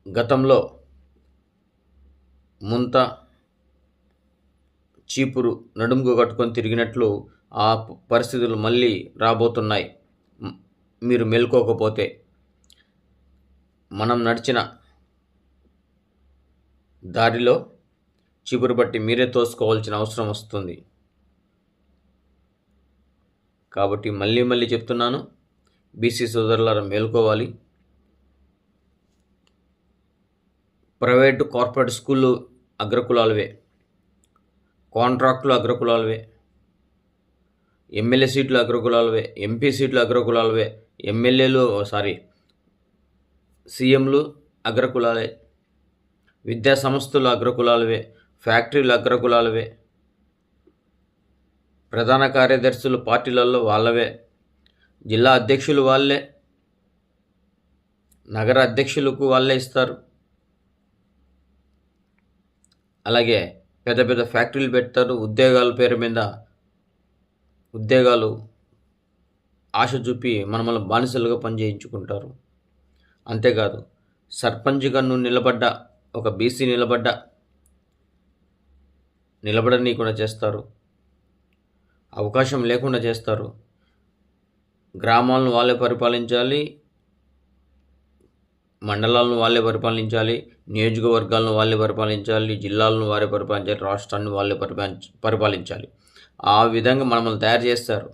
గతంలో ముంత చీపురు నడుముకు కట్టుకొని తిరిగినట్లు ఆ పరిస్థితులు మళ్ళీ రాబోతున్నాయి. మీరు మేల్కోకపోతే మనం నడిచిన దారిలో చీపురు బట్టి మీరే తోసుకోవాల్సిన అవసరం వస్తుంది. కాబట్టి మళ్ళీ చెప్తున్నాను, బీసీ సోదరులారా మేల్కోవాలి. ప్రైవేటు కార్పొరేట్ స్కూళ్ళు అగ్రకులాలవే, కాంట్రాక్టులు అగ్రకులాలవే, ఎమ్మెల్యే సీట్లు అగ్రకులాలవే, ఎంపీ సీట్లు అగ్రకులాలవే, సీఎంలు అగ్రకులాలే, విద్యా సంస్థలు అగ్రకులాలవే, ఫ్యాక్టరీలు అగ్రకులాలవే, ప్రధాన కార్యదర్శులు పార్టీలలో వాళ్ళవే, జిల్లా అధ్యక్షులు వాళ్ళే, నగర అధ్యక్షులకు వాళ్ళే ఇస్తారు. అలాగే పెద్ద పెద్ద ఫ్యాక్టరీలు పెడతారు. ఉద్యోగాల పేరు మీద ఉద్యోగాలు ఆశ చూపి మనల్ని బానిసలుగా పనిచేయించుకుంటారు. అంతేకాదు, సర్పంచ్గా నువ్వు ఒక బీసీ నిలబడనీయకుండా చేస్తారు, అవకాశం లేకుండా చేస్తారు. గ్రామాలను వాళ్ళే పరిపాలించాలి, మండలాలను వాళ్ళే పరిపాలించాలి, నియోజకవర్గాలను వాళ్ళే పరిపాలించాలి, జిల్లాలను వారే పరిపాలించాలి, రాష్ట్రాన్ని వాళ్ళే పరిపాలించాలి. ఆ విధంగా మనల్ని తయారు చేస్తారు.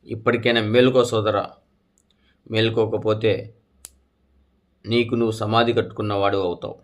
ఇప్పటికైనా మేలుకో సోదరా. మేలుకోకపోతే నీకు నువ్వు సమాధి కట్టుకున్నవాడు అవుతావు.